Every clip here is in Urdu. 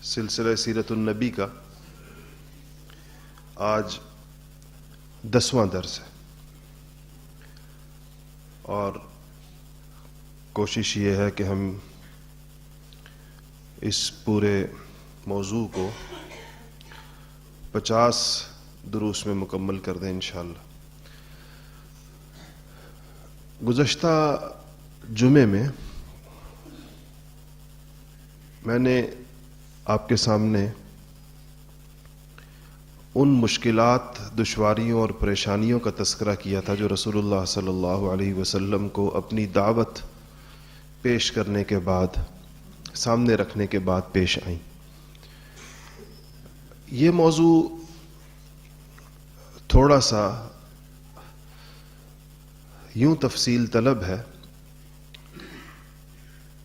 سلسلہ سیرت النبی کا آج 10واں درس ہے، اور کوشش یہ ہے کہ ہم اس پورے موضوع کو 50 دروس میں مکمل کر دیں انشاءاللہ۔ گزشتہ جمعے میں میں نے آپ کے سامنے ان مشکلات، دشواریوں اور پریشانیوں کا تذکرہ کیا تھا جو رسول اللہ صلی اللہ علیہ وسلم کو اپنی دعوت پیش کرنے کے بعد، سامنے رکھنے کے بعد پیش آئیں۔ یہ موضوع تھوڑا سا یوں تفصیل طلب ہے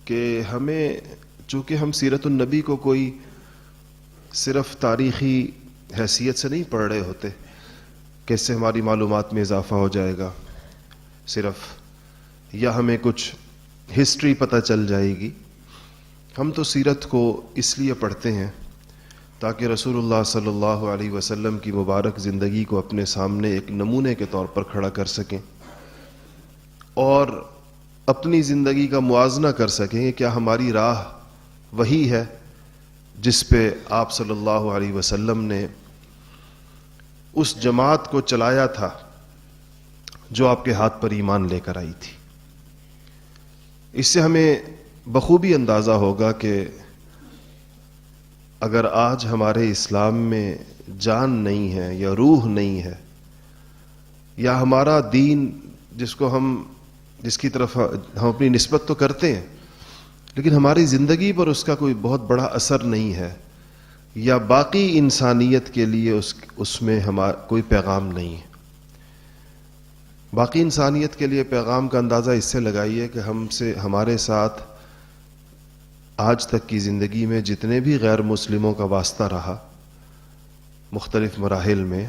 کہ ہمیں، چونکہ ہم سیرت النبی کو کوئی صرف تاریخی حیثیت سے نہیں پڑھ رہے ہوتے کہ اس سے ہماری معلومات میں اضافہ ہو جائے گا صرف، یا ہمیں کچھ ہسٹری پتہ چل جائے گی۔ ہم تو سیرت کو اس لیے پڑھتے ہیں تاکہ رسول اللہ صلی اللہ علیہ وسلم کی مبارک زندگی کو اپنے سامنے ایک نمونے کے طور پر کھڑا کر سکیں اور اپنی زندگی کا موازنہ کر سکیں کہ کیا ہماری راہ وہی ہے جس پہ آپ صلی اللہ علیہ وسلم نے اس جماعت کو چلایا تھا جو آپ کے ہاتھ پر ایمان لے کر آئی تھی۔ اس سے ہمیں بخوبی اندازہ ہوگا کہ اگر آج ہمارے اسلام میں جان نہیں ہے یا روح نہیں ہے، یا ہمارا دین جس کی طرف ہم اپنی نسبت تو کرتے ہیں لیکن ہماری زندگی پر اس کا کوئی بہت بڑا اثر نہیں ہے، یا باقی انسانیت کے لیے اس میں کوئی پیغام نہیں ہے۔ باقی انسانیت کے لیے پیغام کا اندازہ اس سے لگائیے کہ ہمارے ساتھ آج تک کی زندگی میں جتنے بھی غیر مسلموں کا واسطہ رہا مختلف مراحل میں،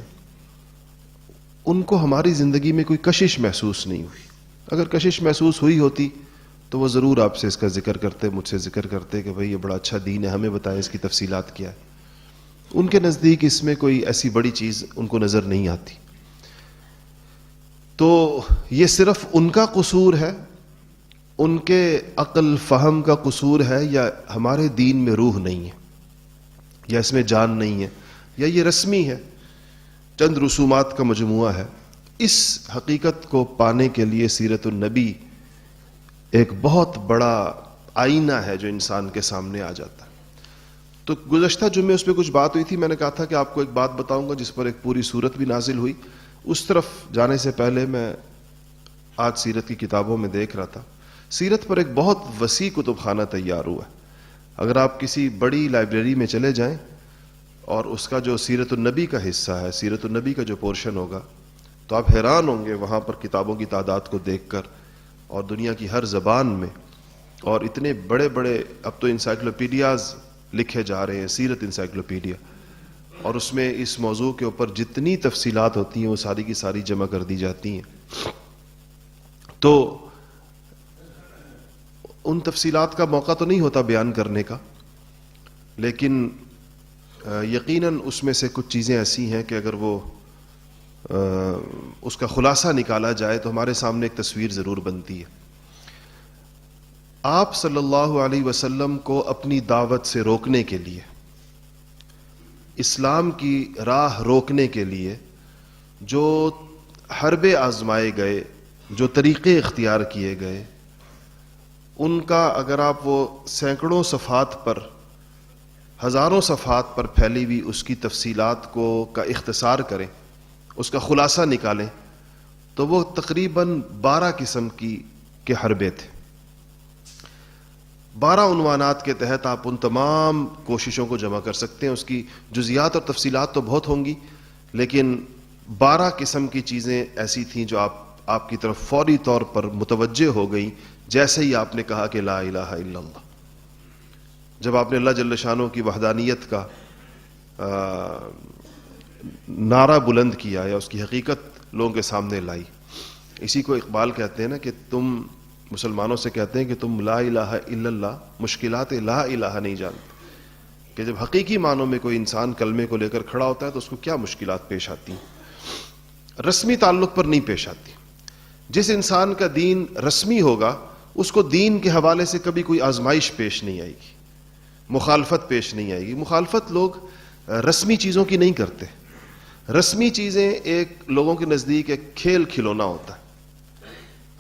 ان کو ہماری زندگی میں کوئی کشش محسوس نہیں ہوئی۔ اگر کشش محسوس ہوئی ہوتی تو وہ ضرور آپ سے اس کا ذکر کرتے، مجھ سے ذکر کرتے کہ بھئی یہ بڑا اچھا دین ہے، ہمیں بتائیں اس کی تفصیلات کیا ہے۔ ان کے نزدیک اس میں کوئی ایسی بڑی چیز ان کو نظر نہیں آتی۔ تو یہ صرف ان کا قصور ہے، ان کے عقل فہم کا قصور ہے، یا ہمارے دین میں روح نہیں ہے، یا اس میں جان نہیں ہے، یا یہ رسمی ہے، چند رسومات کا مجموعہ ہے۔ اس حقیقت کو پانے کے لیے سیرت النبی ایک بہت بڑا آئینہ ہے جو انسان کے سامنے آ جاتا ہے۔ تو گزشتہ جمعے اس پہ کچھ بات ہوئی تھی، میں نے کہا تھا کہ آپ کو ایک بات بتاؤں گا جس پر ایک پوری سورت بھی نازل ہوئی۔ اس طرف جانے سے پہلے میں آج سیرت کی کتابوں میں دیکھ رہا تھا، سیرت پر ایک بہت وسیع کتب خانہ تیار ہوا ہے۔ اگر آپ کسی بڑی لائبریری میں چلے جائیں اور اس کا جو سیرت النبی کا حصہ ہے، سیرت النبی کا جو پورشن ہوگا، تو آپ حیران ہوں گے وہاں پر کتابوں کی تعداد کو دیکھ کر، اور دنیا کی ہر زبان میں، اور اتنے بڑے بڑے اب تو انسائکلوپیڈیاز لکھے جا رہے ہیں، سیرت انسائکلوپیڈیا، اور اس میں اس موضوع کے اوپر جتنی تفصیلات ہوتی ہیں وہ ساری کی ساری جمع کر دی جاتی ہیں۔ تو ان تفصیلات کا موقع تو نہیں ہوتا بیان کرنے کا، لیکن یقیناً اس میں سے کچھ چیزیں ایسی ہیں کہ اگر وہ اس کا خلاصہ نکالا جائے تو ہمارے سامنے ایک تصویر ضرور بنتی ہے۔ آپ صلی اللہ علیہ وسلم کو اپنی دعوت سے روکنے کے لیے، اسلام کی راہ روکنے کے لیے جو حربے آزمائے گئے، جو طریقے اختیار کیے گئے، ان کا اگر آپ وہ سینکڑوں صفحات پر، ہزاروں صفحات پر پھیلی ہوئی اس کی تفصیلات کا اختصار کریں، اس کا خلاصہ نکالیں، تو وہ تقریباً 12 قسم کے حربے تھے۔ 12 عنوانات کے تحت آپ ان تمام کوششوں کو جمع کر سکتے ہیں۔ اس کی جزیات اور تفصیلات تو بہت ہوں گی، لیکن 12 قسم کی چیزیں ایسی تھیں جو آپ کی طرف فوری طور پر متوجہ ہو گئیں جیسے ہی آپ نے کہا کہ لا الہ الا اللہ۔ جب آپ نے اللہ جل شانہ کی وحدانیت کا نعرہ بلند کیا یا اس کی حقیقت لوگوں کے سامنے لائی، اسی کو اقبال کہتے ہیں نا کہ تم مسلمانوں سے کہتے ہیں کہ تم لا الہ الا اللہ، مشکلات لا الہ نہیں جانتے، کہ جب حقیقی معنوں میں کوئی انسان کلمے کو لے کر کھڑا ہوتا ہے تو اس کو کیا مشکلات پیش آتی ہیں، رسمی تعلق پر نہیں پیش آتی۔ جس انسان کا دین رسمی ہوگا اس کو دین کے حوالے سے کبھی کوئی آزمائش پیش نہیں آئے گی، مخالفت پیش نہیں آئے گی۔ مخالفت لوگ رسمی چیزوں کی نہیں کرتے۔ رسمی چیزیں ایک لوگوں کے نزدیک ایک کھیل کھلونا ہوتا ہے۔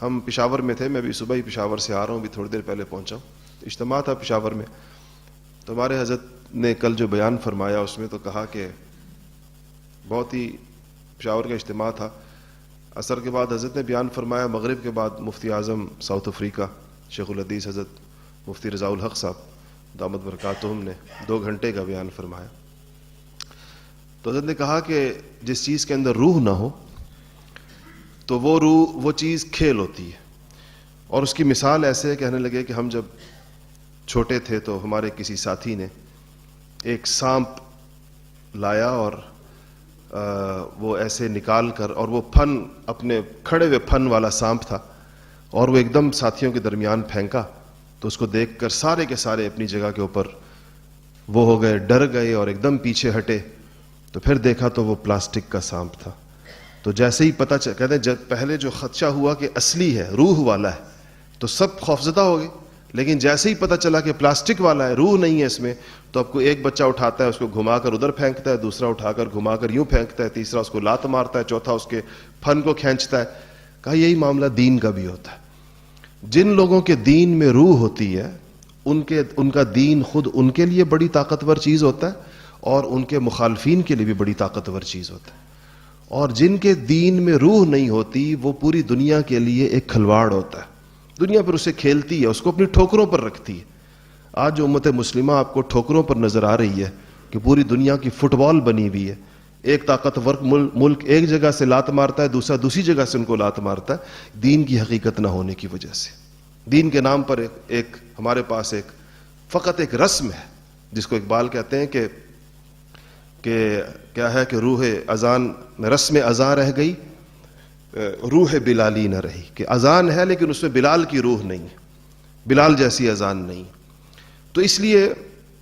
ہم پشاور میں تھے، میں بھی صبح ہی پشاور سے آ رہا ہوں، بھی تھوڑی دیر پہلے پہنچا ہوں، اجتماع تھا پشاور میں، تو ہمارے حضرت نے کل جو بیان فرمایا اس میں تو کہا کہ بہت ہی، پشاور کا اجتماع تھا، عصر کے بعد حضرت نے بیان فرمایا، مغرب کے بعد مفتی اعظم ساؤتھ افریقہ شیخ الحدیث حضرت مفتی رضا الحق صاحب دامت برکاتہم نے 2 گھنٹے کا بیان فرمایا۔ تو حضرت نے کہا کہ جس چیز کے اندر روح نہ ہو تو وہ روح، وہ چیز کھیل ہوتی ہے۔ اور اس کی مثال ایسے ہے، کہنے لگے کہ ہم جب چھوٹے تھے تو ہمارے کسی ساتھی نے ایک سانپ لایا اور وہ ایسے نکال کر، اور وہ پھن، اپنے کھڑے ہوئے پھن والا سانپ تھا، اور وہ ایک دم ساتھیوں کے درمیان پھینکا، تو اس کو دیکھ کر سارے کے سارے اپنی جگہ کے اوپر وہ ہو گئے، ڈر گئے اور ایک دم پیچھے ہٹے۔ تو پھر دیکھا تو وہ پلاسٹک کا سانپ تھا۔ تو جیسے ہی پتہ کہتے ہیں جب پہلے جو خدشہ ہوا کہ اصلی ہے، روح والا ہے، تو سب خوفزدہ ہو گئے، لیکن جیسے ہی پتہ چلا کہ پلاسٹک والا ہے، روح نہیں ہے اس میں، تو اب کو ایک بچہ اٹھاتا ہے، اس کو گھما کر ادھر پھینکتا ہے، دوسرا اٹھا کر گھما کر یوں پھینکتا ہے، تیسرا اس کو لات مارتا ہے، چوتھا اس کے پھن کو کھینچتا ہے۔ کہا یہی معاملہ دین کا بھی ہوتا ہے۔ جن لوگوں کے دین میں روح ہوتی ہے ان کا دین خود ان کے لیے بڑی طاقتور چیز ہوتا ہے اور ان کے مخالفین کے لیے بھی بڑی طاقتور چیز ہوتا ہے، اور جن کے دین میں روح نہیں ہوتی وہ پوری دنیا کے لیے ایک کھلواڑ ہوتا ہے۔ دنیا پر اسے کھیلتی ہے، اس کو اپنی ٹھوکروں پر رکھتی ہے۔ آج جو امت مسلمہ آپ کو ٹھوکروں پر نظر آ رہی ہے کہ پوری دنیا کی فٹ بال بنی ہوئی ہے، ایک طاقتور ملک ایک جگہ سے لات مارتا ہے، دوسرا دوسری جگہ سے ان کو لات مارتا ہے، دین کی حقیقت نہ ہونے کی وجہ سے۔ دین کے نام پر ایک ہمارے پاس فقط ایک رسم ہے، جس کو اقبال کہتے ہیں کہ کیا ہے کہ روح اذان، رسم اذان رہ گئی، روح بلالی نہ رہی، کہ اذان ہے لیکن اس میں بلال کی روح نہیں ہے، بلال جیسی اذان نہیں۔ تو اس لیے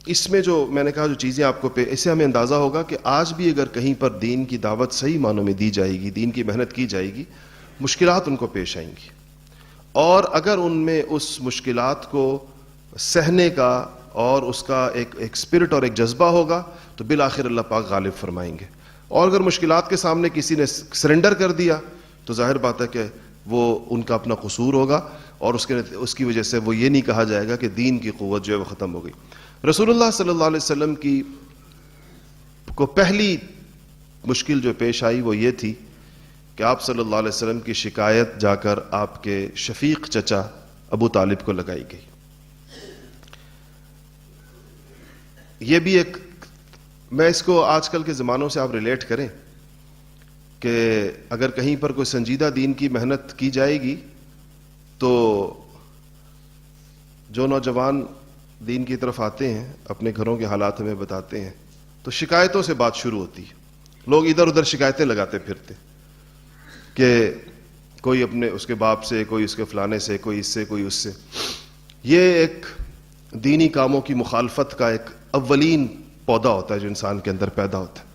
اس میں جو میں نے کہا جو چیزیں آپ کو اس سے ہمیں اندازہ ہوگا کہ آج بھی اگر کہیں پر دین کی دعوت صحیح معنوں میں دی جائے گی، دین کی محنت کی جائے گی، مشکلات ان کو پیش آئیں گی، اور اگر ان میں اس مشکلات کو سہنے کا اور اس کا ایک اسپرٹ اور ایک جذبہ ہوگا تو بالآخر اللہ پاک غالب فرمائیں گے۔ اور اگر مشکلات کے سامنے کسی نے سرنڈر کر دیا تو ظاہر بات ہے کہ وہ ان کا اپنا قصور ہوگا، اور اس کی وجہ سے وہ یہ نہیں کہا جائے گا کہ دین کی قوت جو ہے وہ ختم ہو گئی۔ رسول اللہ صلی اللہ علیہ وسلم کو پہلی مشکل جو پیش آئی وہ یہ تھی کہ آپ صلی اللہ علیہ وسلم کی شکایت جا کر آپ کے شفیق چچا ابو طالب کو لگائی گئی۔ یہ بھی میں اس کو آج کل کے زمانوں سے آپ ریلیٹ کریں کہ اگر کہیں پر کوئی سنجیدہ دین کی محنت کی جائے گی تو جو نوجوان دین کی طرف آتے ہیں، اپنے گھروں کے حالات ہمیں بتاتے ہیں، تو شکایتوں سے بات شروع ہوتی ہے۔ لوگ ادھر ادھر شکایتیں لگاتے پھرتے کہ کوئی اپنے اس کے باپ سے، کوئی اس کے فلانے سے، کوئی اس سے، کوئی اس سے۔ یہ ایک دینی کاموں کی مخالفت کا ایک اولین پودا ہوتا ہے جو انسان کے اندر پیدا ہوتا ہے۔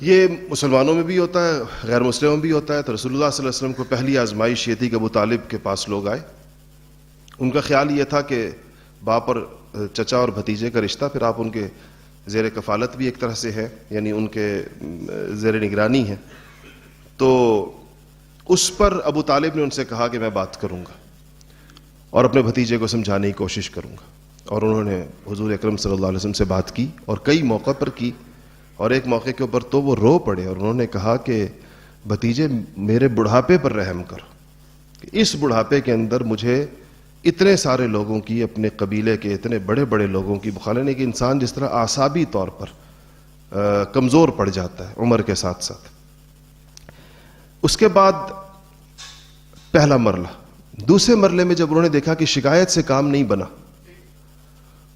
یہ مسلمانوں میں بھی ہوتا ہے، غیر مسلموں میں بھی ہوتا ہے۔ تو رسول اللہ صلی اللہ علیہ وسلم کو پہلی آزمائش یہ تھی کہ ابو طالب کے پاس لوگ آئے، ان کا خیال یہ تھا کہ باپ اور چچا اور بھتیجے کا رشتہ، پھر آپ ان کے زیر کفالت بھی ایک طرح سے ہیں، یعنی ان کے زیر نگرانی ہیں۔ تو اس پر ابو طالب نے ان سے کہا کہ میں بات کروں گا اور اپنے بھتیجے کو سمجھانے کی کوشش کروں گا، اور انہوں نے حضور اکرم صلی اللہ علیہ وسلم سے بات کی اور کئی موقع پر کی، اور ایک موقع کے اوپر تو وہ رو پڑے اور انہوں نے کہا کہ بھتیجے میرے بڑھاپے پر رحم کرو، کہ اس بڑھاپے کے اندر مجھے اتنے سارے لوگوں کی، اپنے قبیلے کے اتنے بڑے بڑے لوگوں کی مخالفت، کہ انسان جس طرح اعصابی طور پر کمزور پڑ جاتا ہے عمر کے ساتھ ساتھ۔ اس کے بعد پہلا مرحلہ، دوسرے مرحلے میں جب انہوں نے دیکھا کہ شکایت سے کام نہیں بنا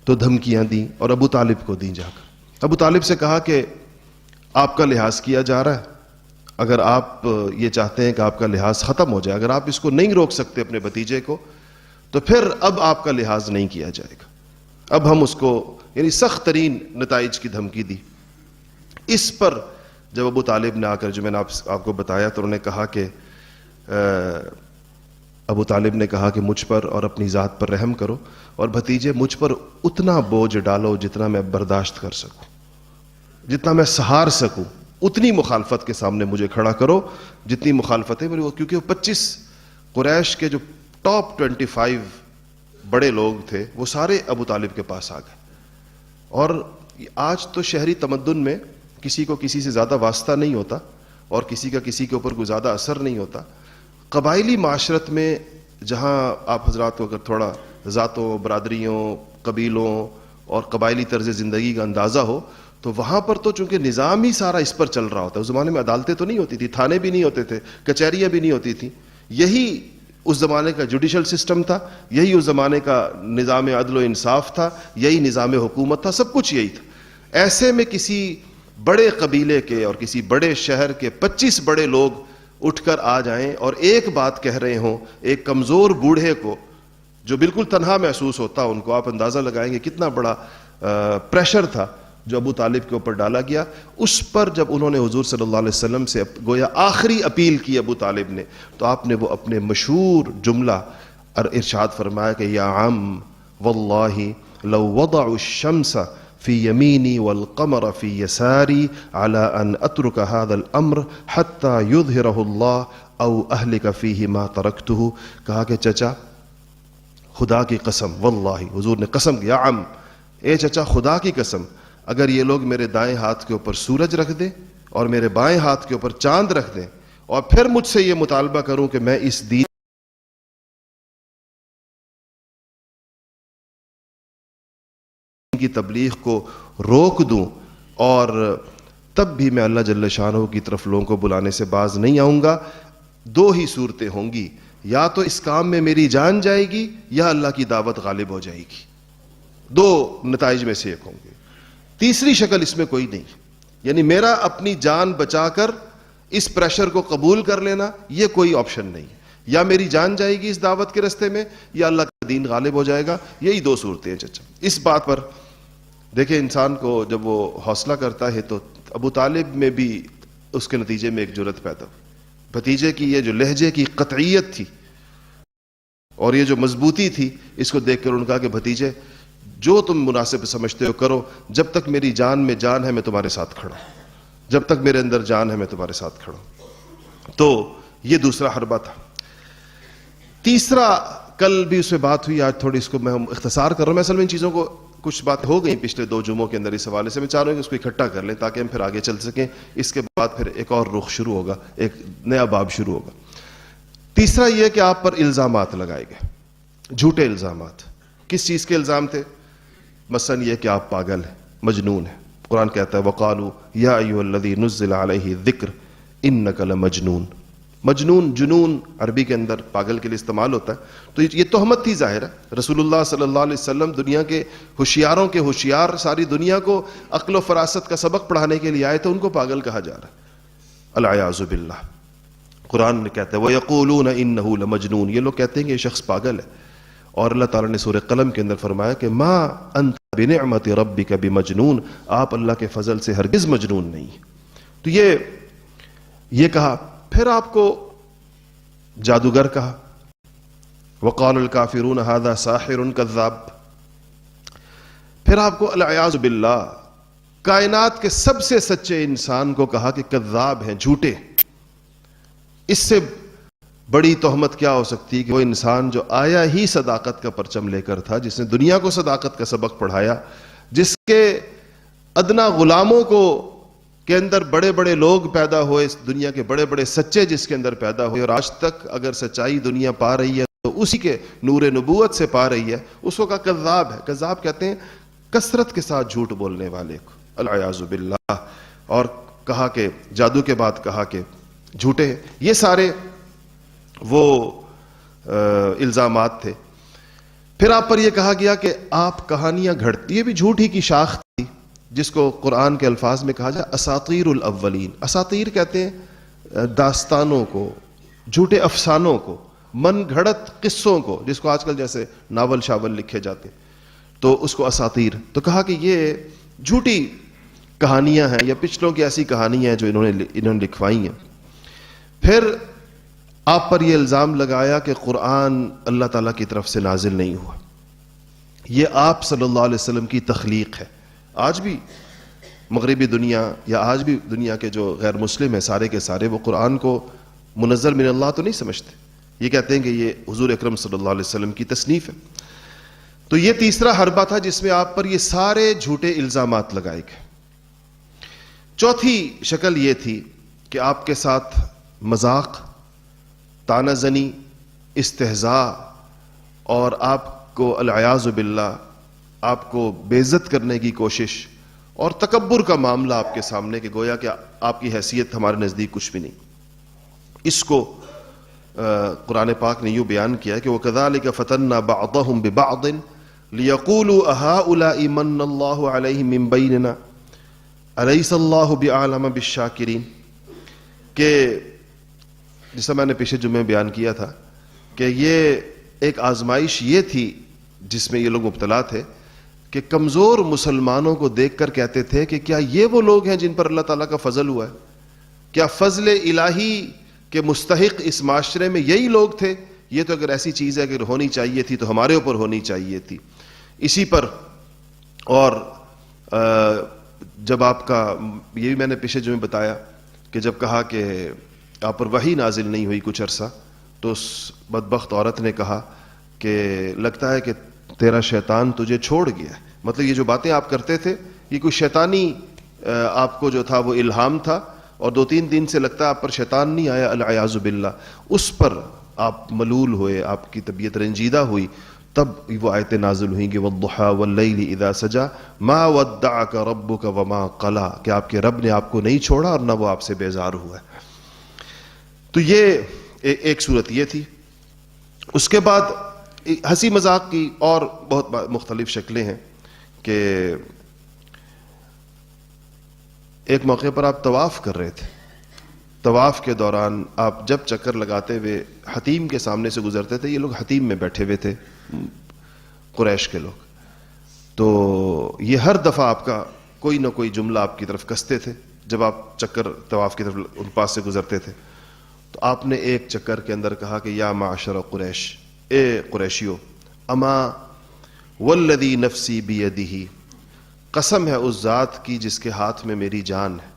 تو دھمکیاں دیں، اور ابو طالب کو دیں جا کر۔ ابو طالب سے کہا کہ آپ کا لحاظ کیا جا رہا ہے، اگر آپ یہ چاہتے ہیں کہ آپ کا لحاظ ختم ہو جائے، اگر آپ اس کو نہیں روک سکتے اپنے بھتیجے کو، تو پھر اب آپ کا لحاظ نہیں کیا جائے گا، اب ہم اس کو یعنی سخت ترین نتائج کی دھمکی دی. اس پر جب ابو طالب نے آ کر، جو میں نے آپ کو بتایا، تو انہوں نے کہا کہ ابو طالب نے کہا کہ مجھ پر اور اپنی ذات پر رحم کرو، اور بھتیجے مجھ پر اتنا بوجھ ڈالو جتنا میں برداشت کر سکوں، جتنا میں سہار سکوں، اتنی مخالفت کے سامنے مجھے کھڑا کرو جتنی مخالفتیں میری. کیونکہ وہ 25 قریش کے جو ٹاپ 25 بڑے لوگ تھے وہ سارے ابو طالب کے پاس آ گئے. اور آج تو شہری تمدن میں کسی کو کسی سے زیادہ واسطہ نہیں ہوتا اور کسی کا کسی کے اوپر کوئی زیادہ اثر نہیں ہوتا. قبائلی معاشرت میں جہاں آپ حضرات کو اگر تھوڑا ذاتوں، برادریوں، قبیلوں اور قبائلی طرز زندگی کا اندازہ ہو تو وہاں پر تو چونکہ نظام ہی سارا اس پر چل رہا ہوتا ہے. اس زمانے میں عدالتیں تو نہیں ہوتی تھی، تھانے بھی نہیں ہوتے تھے، کچہریاں بھی نہیں ہوتی تھیں. یہی اس زمانے کا جوڈیشل سسٹم تھا، یہی اس زمانے کا نظام عدل و انصاف تھا، یہی نظام حکومت تھا، سب کچھ یہی تھا. ایسے میں کسی بڑے قبیلے کے اور کسی بڑے شہر کے 25 بڑے لوگ اٹھ کر آ جائیں اور ایک بات کہہ رہے ہوں ایک کمزور بوڑھے کو جو بالکل تنہا محسوس ہوتا ان کو، آپ اندازہ لگائیں گے کتنا بڑا پریشر تھا جو ابو طالب کے اوپر ڈالا گیا. اس پر جب انہوں نے حضور صلی اللہ علیہ وسلم سے گویا آخری اپیل کی ابو طالب نے، تو آپ نے وہ اپنے مشہور جملہ ارشاد فرمایا کہ یا عم واللہ لو وضعوا الشمس في يميني والقمر في يساري على أن أترك هذا الأمر حتى يظهره الله أو أهلك فيه ما تركته. کہا کہ چچا خدا کی قسم، واللہ حضور نے قسم کیا، عم اے چچا خدا کی قسم، اگر یہ لوگ میرے دائیں ہاتھ کے اوپر سورج رکھ دیں اور میرے بائیں ہاتھ کے اوپر چاند رکھ دیں اور پھر مجھ سے یہ مطالبہ کروں کہ میں اس دین کی تبلیغ کو روک دوں، اور تب بھی میں اللہ جل شانہ کی طرف لوگوں کو بلانے سے باز نہیں آؤں گا، دو ہی صورتیں ہوں گی، یا تو اس کام میں میری جان جائے گی یا اللہ کی دعوت غالب ہو جائے گی. دو نتائج میں سے ایک ہوں گے، تیسری شکل اس میں کوئی نہیں. یعنی میرا اپنی جان بچا کر اس پریشر کو قبول کر لینا یہ کوئی آپشن نہیں ہے. یا میری جان جائے گی اس دعوت کے رستے میں یا اللہ کا دین غالب ہو جائے گا. یہی دو صورتیں ہیں. چچا اس بات پر دیکھیں انسان کو جب وہ حوصلہ کرتا ہے تو ابو طالب میں بھی اس کے نتیجے میں ایک جرأت پیدا ہوئی. بھتیجے کی یہ جو لہجے کی قطعیت تھی اور یہ جو مضبوطی تھی، اس کو دیکھ کر انہوں نے کہا کہ بھتیجے جو تم مناسب سمجھتے ہو کرو، جب تک میری جان میں جان ہے میں تمہارے ساتھ کھڑا ہوں، جب تک میرے اندر جان ہے میں تمہارے ساتھ کھڑا ہوں. تو یہ دوسرا حربہ تھا. تیسرا، کل بھی اس میں بات ہوئی، آج تھوڑی اس کو میں اختصار کر رہا ہوں. میں اصل میں ان چیزوں کو کچھ بات ہو گئی پچھلے 2 جمعوں کے اندر اس حوالے سے، میں چاہ رہا ہوں کہ اس کو اکٹھا کر لیں تاکہ ہم پھر آگے چل سکیں. اس کے بعد پھر ایک اور رخ شروع ہوگا، ایک نیا باب شروع ہوگا. تیسرا یہ کہ آپ پر الزامات لگائے گئے، جھوٹے الزامات. کس چیز کے الزام تھے؟ مثلا یہ کہ آپ پاگل ہیں، مجنون ہیں. قرآن کہتا ہے وقالوا یا ایھا الذی نزل علیہ الذکر انک لمجنون. مجنون، جنون عربی کے اندر پاگل کے لیے استعمال ہوتا ہے. تو یہ تہمت تھی ظاہر ہے. رسول اللہ صلی اللہ علیہ وسلم دنیا کے ہوشیاروں کے ہوشیار، ساری دنیا کو عقل و فراست کا سبق پڑھانے کے لیے آئے تھے، ان کو پاگل کہا جا رہا ہے. العیاذ باللہ. قرآن نے کہتا ہے وَيَقُولُونَ إِنَّهُ لَمَجْنُونَ، یہ لوگ کہتے ہیں کہ یہ شخص پاگل ہے. اور اللہ تعالیٰ نے سورہ قلم کے اندر فرمایا کہ مَا أَنْتَ بِنِعْمَةِ رَبِّكَ بِمَجْنُونَ، آپ اللہ کے فضل سے ہرگز مجنون نہیں. تو یہ کہا. پھر آپ کو جادوگر کہا. وقال الکافرون هذا ساحر کذاب. پھر آپ کو العیاذ باللہ کائنات کے سب سے سچے انسان کو کہا کہ کذاب ہیں، جھوٹے. اس سے بڑی تہمت کیا ہو سکتی کہ وہ انسان جو آیا ہی صداقت کا پرچم لے کر تھا، جس نے دنیا کو صداقت کا سبق پڑھایا، جس کے ادنا غلاموں کو کے اندر بڑے بڑے لوگ پیدا ہوئے، اس دنیا کے بڑے بڑے سچے جس کے اندر پیدا ہوئے، اور آج تک اگر سچائی دنیا پا رہی ہے تو اسی کے نور نبوت سے پا رہی ہے، اس کو کہا کذاب ہے. کذاب کہتے ہیں کثرت کے ساتھ جھوٹ بولنے والے کو، العیاذ باللہ. اور کہا کہ جادو کے بعد کہا کہ جھوٹے ہیں. یہ سارے وہ الزامات تھے. پھر آپ پر یہ کہا گیا کہ آپ کہانیاں گھڑتی، یہ بھی جھوٹ ہی کی شاخ تھی، جس کو قرآن کے الفاظ میں کہا جائے اساطیر الاولین. اساطیر کہتے ہیں داستانوں کو، جھوٹے افسانوں کو، من گھڑت قصوں کو، جس کو آج کل جیسے ناول شاول لکھے جاتے. تو اس کو اساطیر، تو کہا کہ یہ جھوٹی کہانیاں ہیں یا پچھلوں کی ایسی کہانیاں ہیں جو انہوں نے لکھوائی ہیں۔ پھر آپ پر یہ الزام لگایا کہ قرآن اللہ تعالیٰ کی طرف سے نازل نہیں ہوا، یہ آپ صلی اللہ علیہ وسلم کی تخلیق ہے۔ آج بھی مغربی دنیا یا آج بھی دنیا کے جو غیر مسلم ہیں سارے کے سارے وہ قرآن کو منزل من اللہ تو نہیں سمجھتے، یہ کہتے ہیں کہ یہ حضور اکرم صلی اللہ علیہ وسلم کی تصنیف ہے۔ تو یہ تیسرا حربہ تھا جس میں آپ پر یہ سارے جھوٹے الزامات لگائے گئے۔ چوتھی شکل یہ تھی کہ آپ کے ساتھ مذاق، طعنہ زنی، استہزاء اور آپ کو العیاذ باللہ آپ کو بے عزت کرنے کی کوشش اور تکبر کا معاملہ آپ کے سامنے کہ گویا کہ آپ کی حیثیت ہمارے نزدیک کچھ بھی نہیں۔ اس کو قرآن پاک نے یوں بیان کیا کہ وَكَذَلِكَ فَتَنَّا بَعْضَهُمْ بِبَعْضٍ لِيَقُولُوا أَهَٰؤُلَاءِ مَنَّ اللَّهُ عَلَيْهِم مِّن بَيْنِنَا أَلَيْسَ اللَّهُ بِأَعْلَمَ بِالشَّاكِرِينَ، کہ جیسا میں نے پچھلے جمعے میں بیان کیا تھا کہ یہ ایک آزمائش یہ تھی جس میں یہ لوگ مبتلا تھے کہ کمزور مسلمانوں کو دیکھ کر کہتے تھے کہ کیا یہ وہ لوگ ہیں جن پر اللہ تعالیٰ کا فضل ہوا ہے؟ کیا فضل الہی کے مستحق اس معاشرے میں یہی لوگ تھے؟ یہ تو اگر ایسی چیز ہے اگر ہونی چاہیے تھی تو ہمارے اوپر ہونی چاہیے تھی۔ اسی پر اور جب آپ کا یہ بھی میں نے پچھلے جمعے بتایا کہ جب کہا کہ آپ پر وحی نازل نہیں ہوئی کچھ عرصہ، تو اس بدبخت عورت نے کہا کہ لگتا ہے کہ تیرا شیطان تجھے چھوڑ گیا ہے، مطلب یہ جو باتیں آپ کرتے تھے یہ کوئی شیطانی آپ کو جو تھا وہ الہام تھا، اور 2-3 دن سے لگتا ہے آپ پر شیطان نہیں آیا، العیاذ باللہ۔ اس پر آپ ملول ہوئے، آپ کی طبیعت رنجیدہ ہوئی، تب وہ آیتیں نازل ہوئیں کہ وَالضُّحَىٰ وَاللَّيْلِ إِذَا سَجَىٰ مَا وَدَّعَكَ رَبُّكَ وَمَا قَلَىٰ، کہ آپ کے رب نے آپ کو نہیں چھوڑا اور نہ وہ آپ سے بیزار ہوا ہے۔ تو یہ ایک صورت یہ تھی۔ اس کے بعد ہنسی مذاق کی اور بہت مختلف شکلیں ہیں کہ ایک موقع پر آپ طواف کر رہے تھے، طواف کے دوران آپ جب چکر لگاتے ہوئے حتیم کے سامنے سے گزرتے تھے، یہ لوگ حتیم میں بیٹھے ہوئے تھے قریش کے لوگ، تو یہ ہر دفعہ آپ کا کوئی نہ کوئی جملہ آپ کی طرف کستے تھے جب آپ چکر طواف کی طرف ان پاس سے گزرتے تھے۔ تو آپ نے ایک چکر کے اندر کہا کہ یا معاشر قریش، اے قریشیو، اما والذی نفسی بیدہ، قسم ہے اس ذات کی جس کے ہاتھ میں میری جان ہے،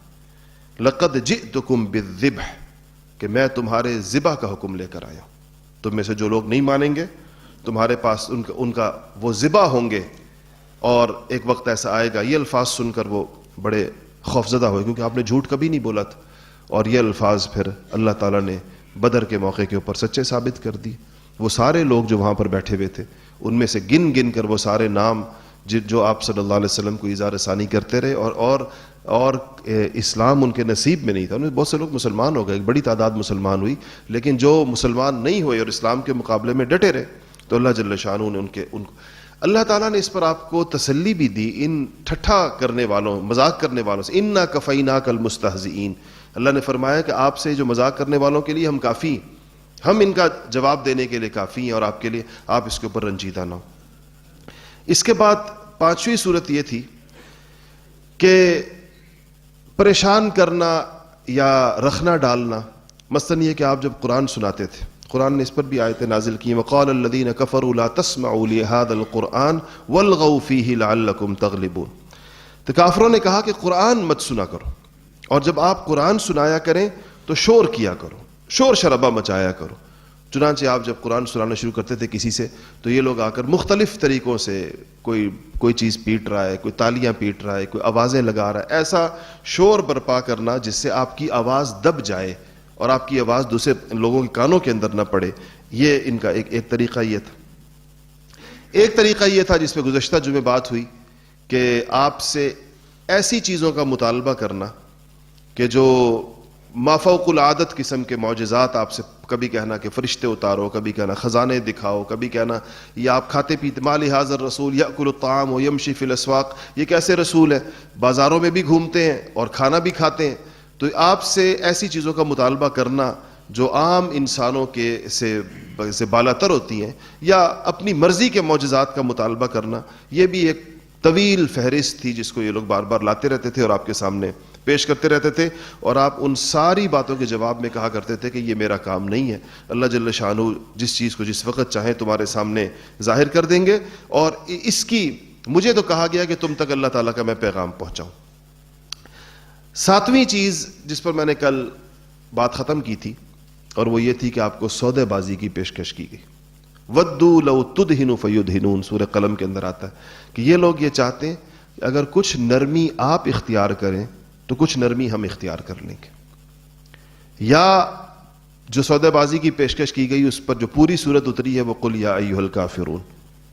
لقد جئتکم بالذبح، کہ میں تمہارے ذبح کا حکم لے کر آیا ہوں۔ تم میں سے جو لوگ نہیں مانیں گے تمہارے پاس ان کا وہ ذبح ہوں گے، اور ایک وقت ایسا آئے گا۔ یہ الفاظ سن کر وہ بڑے خوفزدہ ہوئے کیونکہ آپ نے جھوٹ کبھی نہیں بولا تھا، اور یہ الفاظ پھر اللہ تعالیٰ نے بدر کے موقع کے اوپر سچے ثابت کر دی۔ وہ سارے لوگ جو وہاں پر بیٹھے ہوئے تھے ان میں سے گن گن کر وہ سارے نام جو آپ صلی اللہ علیہ وسلم کو اظہار ثانی کرتے رہے، اور اسلام ان کے نصیب میں نہیں تھا۔ بہت سے لوگ مسلمان ہو گئے، ایک بڑی تعداد مسلمان ہوئی، لیکن جو مسلمان نہیں ہوئے اور اسلام کے مقابلے میں ڈٹے رہے تو اللہ جل شانہ نے ان کو اللہ تعالیٰ نے اس پر آپ کو تسلی بھی دی، ان ٹھٹھا کرنے والوں، مذاق کرنے والوں سے، انا کفیناک المستہزئین۔ اللہ نے فرمایا کہ آپ سے جو مذاق کرنے والوں کے لیے ہم کافی ہیں، ہم ان کا جواب دینے کے لیے کافی ہیں، اور آپ کے لیے آپ اس کے اوپر رنجیدہ نہ ہو۔ اس کے بعد 5ویں صورت یہ تھی کہ پریشان کرنا یا رخنا ڈالنا، مثلا یہ کہ آپ جب قرآن سناتے تھے، قرآن نے اس پر بھی آیتیں نازل کی، وقال الذین کفروا لا تسمعوا لهذا القرآن والغوا فیہ لعلکم تغلبون۔ تو کافروں نے کہا کہ قرآن مت سنا کرو، اور جب آپ قرآن سنایا کریں تو شور کیا کرو، شور شرابہ مچایا کرو۔ چنانچہ آپ جب قرآن سنانا شروع کرتے تھے کسی سے تو یہ لوگ آ کر مختلف طریقوں سے کوئی چیز پیٹ رہا ہے، کوئی تالیاں پیٹ رہا ہے، کوئی آوازیں لگا رہا ہے، ایسا شور برپا کرنا جس سے آپ کی آواز دب جائے اور آپ کی آواز دوسرے لوگوں کے کانوں کے اندر نہ پڑے۔ یہ ان کا ایک طریقہ یہ تھا۔ ایک طریقہ یہ تھا جس پہ گزشتہ جمعے بات ہوئی کہ آپ سے ایسی چیزوں کا مطالبہ کرنا کہ جو مافوق العادت قسم کے معجزات آپ سے، کبھی کہنا کہ فرشتے اتارو، کبھی کہنا خزانے دکھاؤ، کبھی کہنا یہ آپ کھاتے پیتے، ما لہذا الرسول یأکل الطعام ویمشی فی الاسواق، یہ کیسے رسول ہے، بازاروں میں بھی گھومتے ہیں اور کھانا بھی کھاتے ہیں۔ تو آپ سے ایسی چیزوں کا مطالبہ کرنا جو عام انسانوں کے سے بالاتر ہوتی ہیں، یا اپنی مرضی کے معجزات کا مطالبہ کرنا، یہ بھی ایک طویل فہرست تھی جس کو یہ لوگ بار بار لاتے رہتے تھے اور آپ کے سامنے پیش کرتے رہتے تھے، اور آپ ان ساری باتوں کے جواب میں کہا کرتے تھے کہ یہ میرا کام نہیں ہے، اللہ جل شانہ جس چیز کو جس وقت چاہیں تمہارے سامنے ظاہر کر دیں گے، اور اس کی مجھے تو کہا گیا کہ تم تک اللہ تعالیٰ کا میں پیغام پہنچاؤں۔ ساتویں چیز جس پر میں نے کل بات ختم کی تھی، اور وہ یہ تھی کہ آپ کو سودے بازی کی پیشکش کی گئی۔ وَدُّوا لَوْ تُدْهِنُ فَيُدْهِنُونَ سورہ قلم کے اندر آتا ہے کہ یہ لوگ یہ چاہتے ہیں کہ اگر کچھ نرمی آپ اختیار کریں تو کچھ نرمی ہم اختیار کر لیں گے، یا جو سودے بازی کی پیشکش کی گئی اس پر جو پوری صورت اتری ہے وہ قُلْ يَا أَيُّهَا الْكَافِرُونَ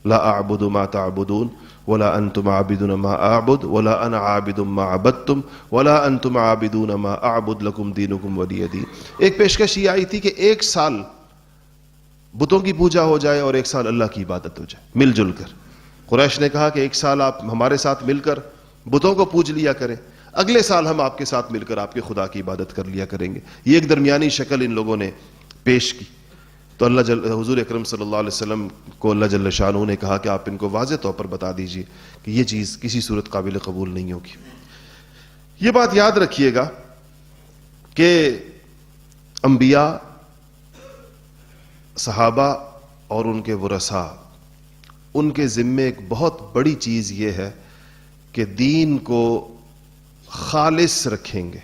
لَا أَعْبُدُ مَا تَعْبُدُونَ وَلَا أَنْتُمْ عَابِدُونَ مَا أَعْبُدُ وَلَا أَنَا عَابِدٌ مَا عَبَدتُّمْ وَلَا أَنْتُمْ عَابِدُونَ مَا أَعْبُدُ لَكُمْ دِينُكُمْ وَلِيَ دِينِ۔ ایک پیشکش یہ آئی تھی کہ ایک سال بتوں کی پوجا ہو جائے اور ایک سال اللہ کی عبادت ہو جائے مل جل کر۔ قریش نے کہا کہ ایک سال آپ ہمارے ساتھ مل کر بتوں کو پوج لیا کریں، اگلے سال ہم آپ کے ساتھ مل کر آپ کے خدا کی عبادت کر لیا کریں گے۔ یہ ایک درمیانی شکل ان لوگوں نے پیش کی، تو حضور اکرم صلی اللہ علیہ وسلم کو اللہ جل شانہ نے کہا کہ آپ ان کو واضح طور پر بتا دیجئے کہ یہ چیز کسی صورت قابل قبول نہیں ہوگی۔ یہ بات یاد رکھیے گا کہ انبیاء، صحابہ اور ان کے ورثاء، ان کے ذمے ایک بہت بڑی چیز یہ ہے کہ دین کو خالص رکھیں گے۔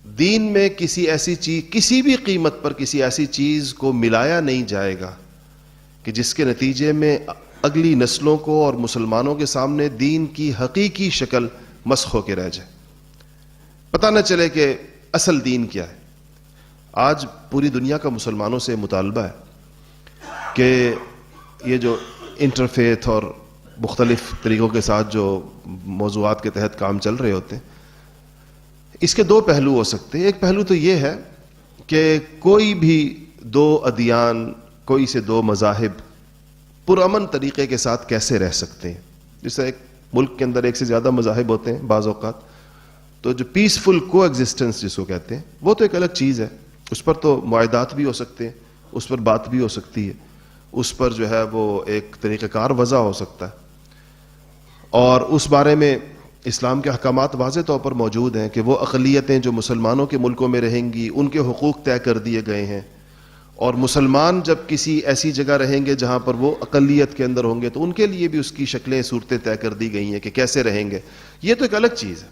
دین میں کسی ایسی چیز، کسی بھی قیمت پر کسی ایسی چیز کو ملایا نہیں جائے گا کہ جس کے نتیجے میں اگلی نسلوں کو اور مسلمانوں کے سامنے دین کی حقیقی شکل مسخ ہو کے رہ جائے، پتہ نہ چلے کہ اصل دین کیا ہے۔ آج پوری دنیا کا مسلمانوں سے مطالبہ ہے کہ یہ جو انٹرفیتھ اور مختلف طریقوں کے ساتھ جو موضوعات کے تحت کام چل رہے ہوتے ہیں، اس کے دو پہلو ہو سکتے ہیں۔ ایک پہلو تو یہ ہے کہ کوئی بھی دو ادیان، کوئی سے دو مذاہب پرامن طریقے کے ساتھ کیسے رہ سکتے ہیں۔ جیسے ایک ملک کے اندر ایک سے زیادہ مذاہب ہوتے ہیں بعض اوقات، تو جو پیسفل کو ایگزسٹنس جس کو کہتے ہیں وہ تو ایک الگ چیز ہے، اس پر تو معاہدات بھی ہو سکتے ہیں، اس پر بات بھی ہو سکتی ہے، اس پر جو ہے وہ ایک طریقہ کار وضع ہو سکتا ہے، اور اس بارے میں اسلام کے احکامات واضح طور پر موجود ہیں کہ وہ اقلیتیں جو مسلمانوں کے ملکوں میں رہیں گی ان کے حقوق طے کر دیے گئے ہیں، اور مسلمان جب کسی ایسی جگہ رہیں گے جہاں پر وہ اقلیت کے اندر ہوں گے تو ان کے لیے بھی اس کی شکلیں صورتیں طے کر دی گئی ہیں کہ کیسے رہیں گے۔ یہ تو ایک الگ چیز ہے،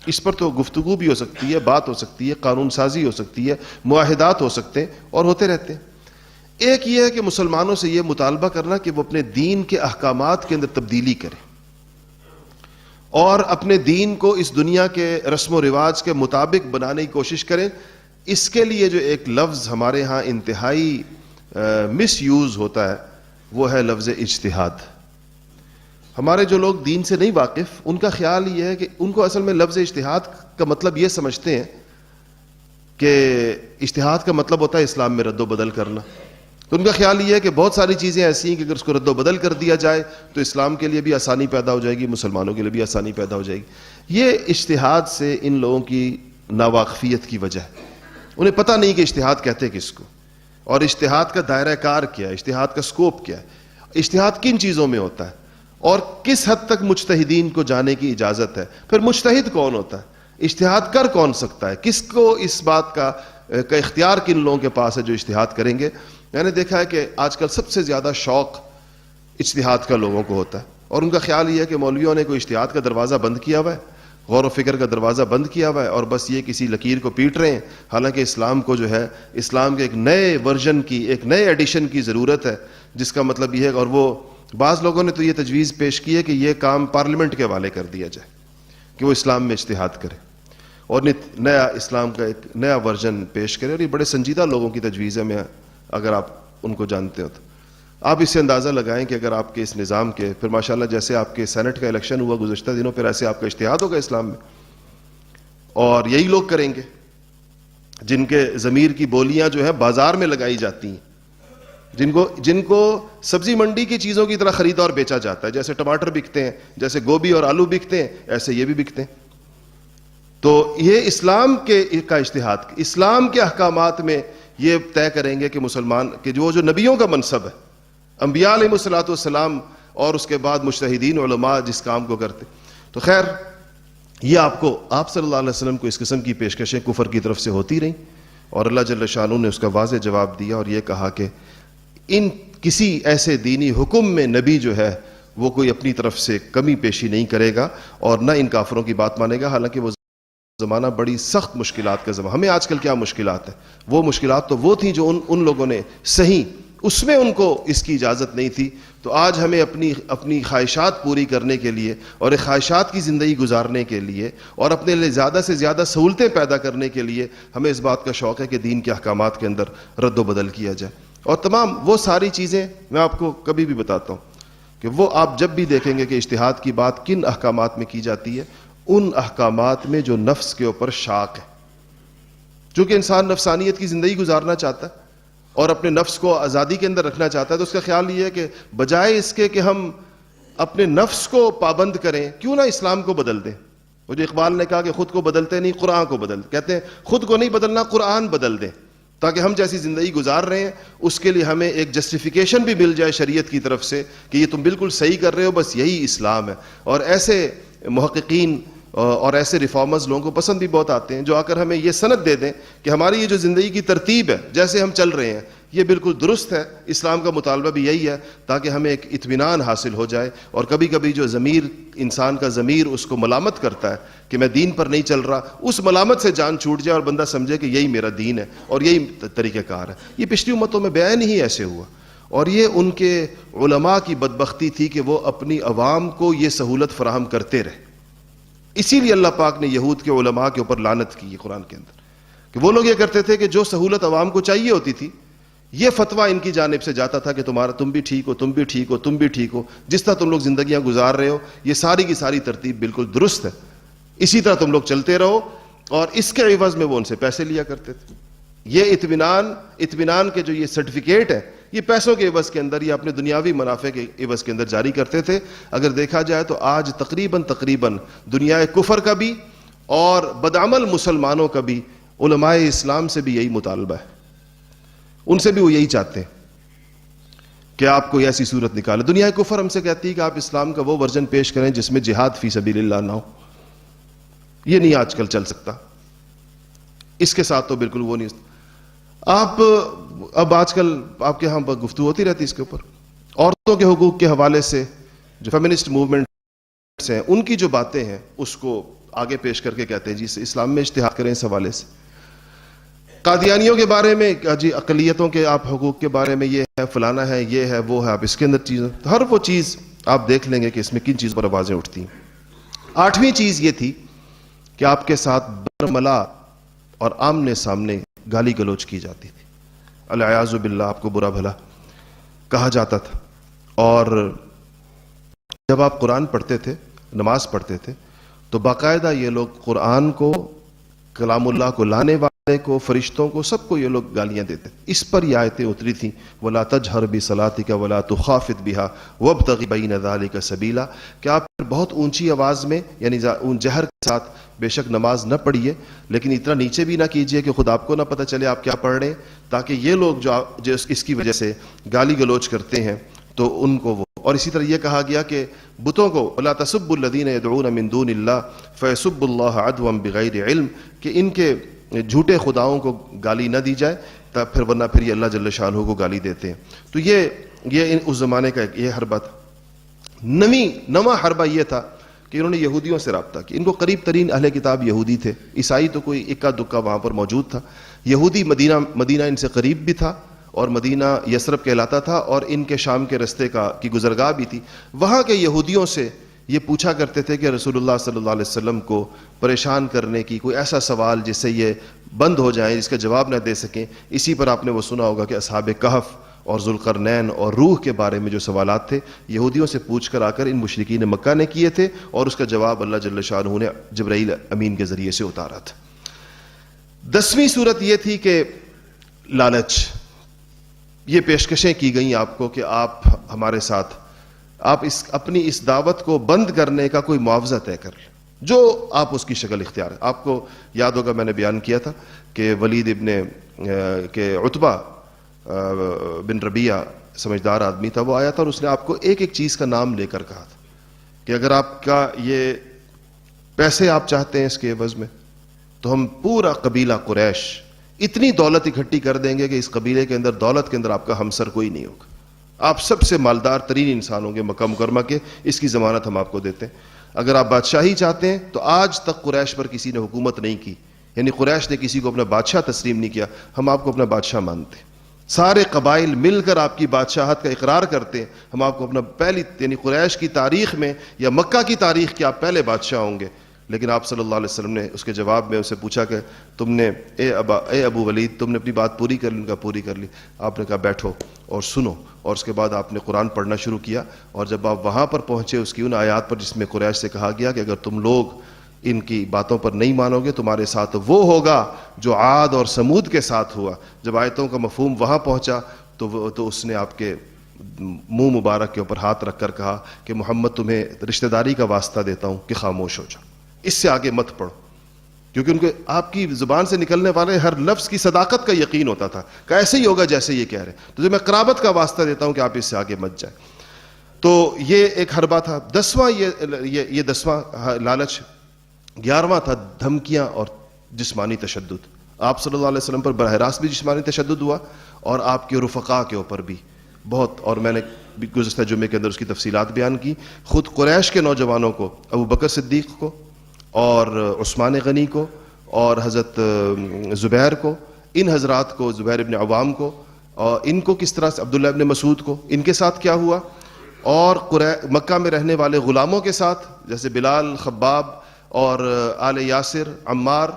اس پر تو گفتگو بھی ہو سکتی ہے، بات ہو سکتی ہے، قانون سازی ہو سکتی ہے، معاہدات ہو سکتے ہیں اور ہوتے رہتے ہیں۔ ایک یہ ہے کہ مسلمانوں سے یہ مطالبہ کرنا کہ وہ اپنے دین کے احکامات کے اندر تبدیلی کریں اور اپنے دین کو اس دنیا کے رسم و رواج کے مطابق بنانے کی کوشش کریں۔ اس کے لیے جو ایک لفظ ہمارے ہاں انتہائی مس یوز ہوتا ہے وہ ہے لفظ اجتہاد۔ ہمارے جو لوگ دین سے نہیں واقف ان کا خیال یہ ہے کہ ان کو اصل میں لفظ اجتہاد کا مطلب یہ سمجھتے ہیں کہ اجتہاد کا مطلب ہوتا ہے اسلام میں رد و بدل کرنا، تو ان کا خیال یہ ہے کہ بہت ساری چیزیں ایسی ہیں کہ اگر اس کو رد و بدل کر دیا جائے تو اسلام کے لیے بھی آسانی پیدا ہو جائے گی، مسلمانوں کے لیے بھی آسانی پیدا ہو جائے گی۔ یہ اجتہاد سے ان لوگوں کی ناواقفیت کی وجہ ہے، انہیں پتہ نہیں کہ اجتہاد کہتے کس کو، اور اجتہاد کا دائرہ کار کیا ہے، اجتہاد کا سکوپ کیا ہے، اجتہاد کن چیزوں میں ہوتا ہے اور کس حد تک مجتہدین کو جانے کی اجازت ہے، پھر مجتہد کون ہوتا ہے، اجتہاد کر کون سکتا ہے، کس کو اس بات کا اختیار کن لوگوں کے پاس ہے جو اجتہاد کریں گے۔ میں نے دیکھا ہے کہ آج کل سب سے زیادہ شوق اجتہاد کا لوگوں کو ہوتا ہے، اور ان کا خیال یہ ہے کہ مولویوں نے کوئی اجتہاد کا دروازہ بند کیا ہوا ہے، غور و فکر کا دروازہ بند کیا ہوا ہے، اور بس یہ کسی لکیر کو پیٹ رہے ہیں، حالانکہ اسلام کو جو ہے اسلام کے ایک نئے ورژن کی، ایک نئے ایڈیشن کی ضرورت ہے، جس کا مطلب یہ ہے، اور وہ بعض لوگوں نے تو یہ تجویز پیش کی ہے کہ یہ کام پارلیمنٹ کے حوالے کر دیا جائے کہ وہ اسلام میں اجتہاد کرے اور نیا اسلام کا ایک نیا ورژن پیش کرے، اور یہ بڑے سنجیدہ لوگوں کی تجویز ہے، میں اگر آپ ان کو جانتے ہو تو آپ اس سے اندازہ لگائیں کہ اگر آپ کے اس نظام کے پھر ماشاءاللہ جیسے آپ کے سینٹ کا الیکشن ہوا گزشتہ دنوں، پھر ایسے آپ کا اجتہاد ہوگا اسلام میں، اور یہی لوگ کریں گے جن کے ضمیر کی بولیاں جو ہیں بازار میں لگائی جاتی ہیں، جن کو سبزی منڈی کی چیزوں کی طرح خریدا اور بیچا جاتا ہے، جیسے ٹماٹر بکتے ہیں، جیسے گوبھی اور آلو بکتے ہیں، ایسے یہ بھی بکتے ہیں۔ تو یہ اسلام کا اجتہاد، اسلام کے احکامات میں یہ طے کریں گے کہ مسلمان کہ جو نبیوں کا منصب ہے، انبیاء علیہ الصلوۃ والسلام اور اس کے بعد مجتہدین علماء جس کام کو کرتے. تو خیر یہ آپ صلی اللہ علیہ وسلم کو اس قسم کی پیشکشیں کفر کی طرف سے ہوتی رہیں، اور اللہ جل شانہ نے اس کا واضح جواب دیا اور یہ کہا کہ کسی ایسے دینی حکم میں نبی جو ہے وہ کوئی اپنی طرف سے کمی پیشی نہیں کرے گا اور نہ ان کافروں کی بات مانے گا. حالانکہ وہ زمانہ بڑی سخت مشکلات کا زمانہ. ہمیں آج کل کیا مشکلات ہیں، وہ مشکلات تو وہ تھیں جو ان لوگوں نے صحیح اس میں ان کو اس کی اجازت نہیں تھی. تو آج ہمیں اپنی خواہشات پوری کرنے کے لیے اور ایک خواہشات کی زندگی گزارنے کے لیے اور اپنے لیے زیادہ سے زیادہ سہولتیں پیدا کرنے کے لیے ہمیں اس بات کا شوق ہے کہ دین کے احکامات کے اندر رد و بدل کیا جائے. اور تمام وہ ساری چیزیں میں آپ کو کبھی بھی بتاتا ہوں کہ وہ آپ جب بھی دیکھیں گے کہ اجتہاد کی بات کن احکامات میں کی جاتی ہے، ان احکامات میں جو نفس کے اوپر شاق ہے. چونکہ انسان نفسانیت کی زندگی گزارنا چاہتا ہے اور اپنے نفس کو آزادی کے اندر رکھنا چاہتا ہے، تو اس کا خیال یہ ہے کہ بجائے اس کے کہ ہم اپنے نفس کو پابند کریں، کیوں نہ اسلام کو بدل دیں. وہ جو اقبال نے کہا کہ خود کو بدلتے نہیں قرآن کو بدل، کہتے ہیں خود کو نہیں بدلنا قرآن بدل دیں، تاکہ ہم جیسی زندگی گزار رہے ہیں اس کے لیے ہمیں ایک جسٹیفیکیشن بھی مل جائے شریعت کی طرف سے کہ یہ تم بالکل صحیح کر رہے ہو، بس یہی اسلام ہے. اور ایسے محققین اور ایسے ریفارمرز لوگوں کو پسند بھی بہت آتے ہیں جو آ کر ہمیں یہ سند دے دیں کہ ہماری یہ جو زندگی کی ترتیب ہے، جیسے ہم چل رہے ہیں، یہ بالکل درست ہے. اسلام کا مطالبہ بھی یہی ہے تاکہ ہمیں ایک اطمینان حاصل ہو جائے. اور کبھی کبھی جو انسان کا ضمیر اس کو ملامت کرتا ہے کہ میں دین پر نہیں چل رہا، اس ملامت سے جان چھوٹ جائے اور بندہ سمجھے کہ یہی میرا دین ہے اور یہی طریقہ کار ہے. یہ پچھلی امتوں میں بیان ہی ایسے ہوا، اور یہ ان کے علماء کی بدبختی تھی کہ وہ اپنی عوام کو یہ سہولت فراہم کرتے رہے. اسی لیے اللہ پاک نے یہود کے علماء کے اوپر لعنت کی قرآن کے اندر کہ وہ لوگ یہ کرتے تھے کہ جو سہولت عوام کو چاہیے ہوتی تھی، یہ فتویٰ ان کی جانب سے جاتا تھا کہ تم بھی ٹھیک ہو، تم بھی ٹھیک ہو، تم بھی ٹھیک ہو، جس طرح تم لوگ زندگیاں گزار رہے ہو یہ ساری کی ساری ترتیب بالکل درست ہے، اسی طرح تم لوگ چلتے رہو. اور اس کے عوض میں وہ ان سے پیسے لیا کرتے تھے. یہ اطمینان کے جو یہ سرٹیفکیٹ ہے، یہ پیسوں کے عوض کے اندر یا اپنے دنیاوی منافع کے عوض کے اندر جاری کرتے تھے. اگر دیکھا جائے تو آج تقریباً دنیا کفر کا بھی اور بدعمل مسلمانوں کا بھی علماء اسلام سے بھی یہی مطالبہ ہے. ان سے بھی وہ یہی چاہتے ہیں کہ آپ کوئی ایسی صورت نکالے. دنیا کفر ہم سے کہتی ہے کہ آپ اسلام کا وہ ورژن پیش کریں جس میں جہاد فی سبیل اللہ نہ ہو. یہ نہیں آج کل چل سکتا، اس کے ساتھ تو بالکل وہ نہیں. آپ اب آج کل آپ کے ہاں گفتگو ہوتی رہتی اس کے اوپر، عورتوں کے حقوق کے حوالے سے جو فیمنسٹ موومنٹس ہیں ان کی جو باتیں ہیں اس کو آگے پیش کر کے کہتے ہیں جی اسلام میں اجتہاد کریں اس حوالے سے. قادیانیوں کے بارے میں جی اقلیتوں کے آپ حقوق کے بارے میں یہ ہے، فلانا ہے، یہ ہے، وہ ہے، آپ اس کے اندر چیز، ہر وہ چیز آپ دیکھ لیں گے کہ اس میں کن چیز پر آوازیں اٹھتی ہیں. 8ویں چیز یہ تھی کہ آپ کے ساتھ برملا اور آمنے سامنے گالی گلوچ کی جاتی تھی. العیاذ باللہ آپ کو برا بھلا کہا جاتا تھا. اور جب آپ قرآن پڑھتے تھے، نماز پڑھتے تھے، تو باقاعدہ یہ لوگ قرآن کو، کلام اللہ کو لانے والے کو، فرشتوں کو، سب کو یہ لوگ گالیاں دیتے. اس پر یہ آیتیں اتری تھیں وَلَا تَجْهَرْ بِصَلَاتِكَ وَلَا تُخَافِتْ بِهَا وَابْتَغِ بَيْنَ ذَلِكَ سَبِيلًا، کہ آپ بہت اونچی آواز میں یعنی جہر کے ساتھ بے شک نماز نہ پڑھیے، لیکن اتنا نیچے بھی نہ کیجیے کہ خود آپ کو نہ پتہ چلے آپ کیا پڑھ رہے ہیں، تاکہ یہ لوگ جو اس کی وجہ سے گالی گلوچ کرتے ہیں تو ان کو وہ. اور اسی طرح یہ کہا گیا کہ بتوں کو وَلَا تَسُبُّوا الَّذِينَ يَدْعُونَ مِن دُونِ اللَّهِ فَيَسُبُّوا اللَّهَ عَدْوًا بِغَيْرِ عِلْمٍ، کہ ان کے جھوٹے خداؤں کو گالی نہ دی جائے، تب پھر ورنہ پھر یہ اللہ جل شانہ کو گالی دیتے ہیں. تو یہ اس زمانے کا یہ حربہ تھا. نواں حربہ یہ تھا کہ انہوں نے یہودیوں سے رابطہ کیا. ان کو قریب ترین اہل کتاب یہودی تھے، عیسائی تو کوئی اکا دکا وہاں پر موجود تھا. یہودی مدینہ ان سے قریب بھی تھا اور مدینہ یثرب کہلاتا تھا اور ان کے شام کے رستے کی گزرگاہ بھی تھی. وہاں کے یہودیوں سے یہ پوچھا کرتے تھے کہ رسول اللہ صلی اللہ علیہ وسلم کو پریشان کرنے کی کوئی ایسا سوال جس سے یہ بند ہو جائیں، جس کا جواب نہ دے سکیں. اسی پر آپ نے وہ سنا ہوگا کہ اصحاب کہف اور ذوالقرنین اور روح کے بارے میں جو سوالات تھے یہودیوں سے پوچھ کر آ کر ان مشرکین مکہ نے کیے تھے، اور اس کا جواب اللہ جل شانہ نے جبرائیل امین کے ذریعے سے اتارا تھا. 10ویں صورت یہ تھی کہ لالچ. یہ پیشکشیں کی گئیں آپ کو کہ آپ ہمارے ساتھ، آپ اپنی اس دعوت کو بند کرنے کا کوئی معاوضہ طے کر لیں. جو آپ اس کی شکل اختیار ہے. آپ کو یاد ہوگا میں نے بیان کیا تھا کہ ولید ابن کہ عتبہ بن ربیعہ سمجھدار آدمی تھا, وہ آیا تھا اور اس نے آپ کو ایک ایک چیز کا نام لے کر کہا تھا کہ اگر آپ کا یہ پیسے آپ چاہتے ہیں اس کے عوض میں, تو ہم پورا قبیلہ قریش اتنی دولت اکٹھی کر دیں گے کہ اس قبیلے کے اندر, دولت کے اندر آپ کا ہمسر کوئی نہیں ہوگا, آپ سب سے مالدار ترین انسان ہوں گے مکہ مکرمہ کے, اس کی ضمانت ہم آپ کو دیتے ہیں. اگر آپ بادشاہی چاہتے ہیں تو آج تک قریش پر کسی نے حکومت نہیں کی, یعنی قریش نے کسی کو اپنا بادشاہ تسلیم نہیں کیا, ہم آپ کو اپنا بادشاہ مانتے ہیں. سارے قبائل مل کر آپ کی بادشاہت کا اقرار کرتے ہیں, ہم آپ کو اپنا پہلی, یعنی قریش کی تاریخ میں یا مکہ کی تاریخ کے آپ پہلے بادشاہ ہوں گے. لیکن آپ صلی اللہ علیہ وسلم نے اس کے جواب میں اسے پوچھا کہ تم نے اے ابو ولید, تم نے اپنی بات پوری کر لی؟ ان کا پوری کر لی. آپ نے کہا بیٹھو اور سنو, اور اس کے بعد آپ نے قرآن پڑھنا شروع کیا. اور جب آپ وہاں پر پہنچے اس کی ان آیات پر جس میں قریش سے کہا گیا کہ اگر تم لوگ ان کی باتوں پر نہیں مانو گے تمہارے ساتھ وہ ہوگا جو عاد اور سمود کے ساتھ ہوا. جب آیتوں کا مفہوم وہاں پہنچا تو اس نے آپ کے منہ مبارک کے اوپر ہاتھ رکھ کر کہا کہ محمد تمہیں رشتہ داری کا واسطہ دیتا ہوں کہ خاموش ہو جاؤ, اس سے آگے مت پڑھو. کیونکہ ان کو آپ کی زبان سے نکلنے والے ہر لفظ کی صداقت کا یقین ہوتا تھا کہ ایسے ہی ہوگا جیسے یہ کہہ رہے ہیں, تو جو میں قرابت کا واسطہ دیتا ہوں کہ آپ اس سے آگے مت جائیں. تو یہ ایک حربہ تھا. 10واں یہ 10واں لالچ. 11واں تھا دھمکیاں اور جسمانی تشدد. آپ صلی اللہ علیہ وسلم پر براہ راست بھی جسمانی تشدد ہوا اور آپ کے رفقا کے اوپر بھی بہت, اور میں نے گزشتہ جمعے کے اندر اس کی تفصیلات بیان کی. خود قریش کے نوجوانوں کو, ابو بکر صدیق کو اور عثمان غنی کو اور حضرت زبیر کو, ان حضرات کو, زبیر ابن عوام کو, اور ان کو کس طرح سے, عبداللہ ابن مسعود کو, ان کے ساتھ کیا ہوا, اور مکہ میں رہنے والے غلاموں کے ساتھ جیسے بلال, خباب اور آل یاسر, عمار,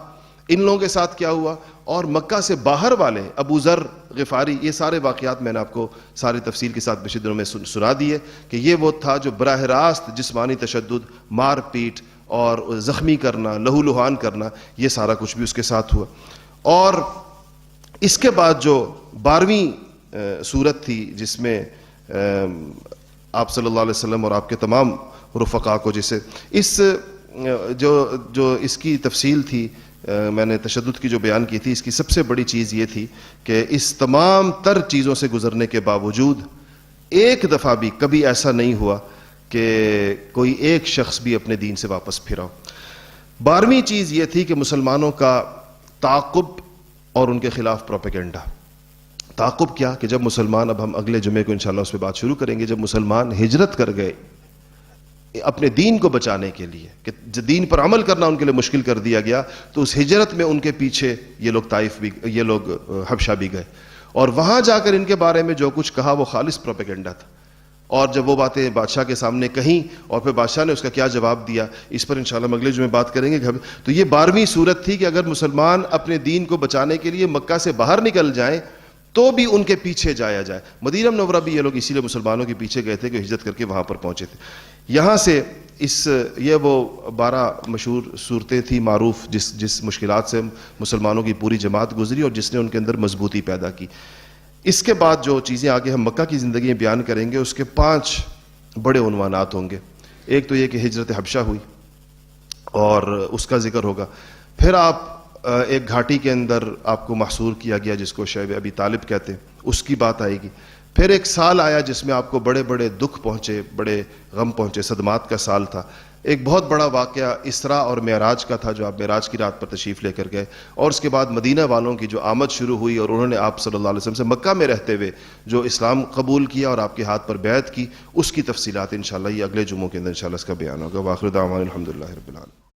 ان لوگوں کے ساتھ کیا ہوا, اور مکہ سے باہر والے ابو ذر غفاری. یہ سارے واقعات میں نے آپ کو ساری تفصیل کے ساتھ پچھلے دنوں میں سنا دیے کہ یہ وہ تھا جو براہ راست جسمانی تشدد, مار پیٹ اور زخمی کرنا, لہو لہان کرنا, یہ سارا کچھ بھی اس کے ساتھ ہوا. اور اس کے بعد جو 12ویں صورت تھی جس میں آپ صلی اللہ علیہ وسلم اور آپ کے تمام رفقا کو, جسے اس جو اس کی تفصیل تھی, میں نے تشدد کی جو بیان کی تھی, اس کی سب سے بڑی چیز یہ تھی کہ اس تمام تر چیزوں سے گزرنے کے باوجود ایک دفعہ بھی کبھی ایسا نہیں ہوا کہ کوئی ایک شخص بھی اپنے دین سے واپس پھرا ہو. 12ویں چیز یہ تھی کہ مسلمانوں کا تعاقب اور ان کے خلاف پروپیگنڈا. تعاقب کیا کہ جب مسلمان, اب ہم اگلے جمعے کو انشاءاللہ اس پہ بات شروع کریں گے, جب مسلمان ہجرت کر گئے اپنے دین کو بچانے کے لیے, کہ دین پر عمل کرنا ان کے لیے مشکل کر دیا گیا, تو اس ہجرت میں ان کے پیچھے یہ لوگ طائف بھی, یہ لوگ حبشہ بھی گئے, اور وہاں جا کر ان کے بارے میں جو کچھ کہا وہ خالص پروپیگنڈا تھا. اور جب وہ باتیں بادشاہ کے سامنے کہیں اور پھر بادشاہ نے اس کا کیا جواب دیا, اس پر انشاءاللہ ہم اگلے جمعے بات کریں گے. تو یہ 12ویں صورت تھی کہ اگر مسلمان اپنے دین کو بچانے کے لیے مکہ سے باہر نکل جائیں تو بھی ان کے پیچھے جایا جائے. مدینہ منورہ بھی یہ لوگ اسی لیے مسلمانوں کے پیچھے گئے تھے کہ ہجرت کر کے وہاں پر پہنچے تھے. یہاں سے یہ وہ 12 مشہور صورتیں تھیں معروف, جس مشکلات سے مسلمانوں کی پوری جماعت گزری اور جس نے ان کے اندر مضبوطی پیدا کی. اس کے بعد جو چیزیں آگے ہم مکہ کی زندگی میں بیان کریں گے, اس کے 5 بڑے عنوانات ہوں گے. ایک تو یہ کہ ہجرت حبشہ ہوئی اور اس کا ذکر ہوگا. پھر آپ ایک گھاٹی کے اندر آپ کو محصور کیا گیا جس کو شیب ابی طالب کہتے ہیں, اس کی بات آئے گی. پھر ایک سال آیا جس میں آپ کو بڑے بڑے دکھ پہنچے, بڑے غم پہنچے, صدمات کا سال تھا. ایک بہت بڑا واقعہ اسراء اور معراج کا تھا جو آپ معراج کی رات پر تشریف لے کر گئے, اور اس کے بعد مدینہ والوں کی جو آمد شروع ہوئی اور انہوں نے آپ صلی اللہ علیہ وسلم سے مکہ میں رہتے ہوئے جو اسلام قبول کیا اور آپ کے ہاتھ پر بیعت کی, اس کی تفصیلات انشاءاللہ یہ اگلے جمعوں کے اندر انشاءاللہ اس کا بیان ہوگا. وآخر دعوانا الحمدللہ رب العالمین.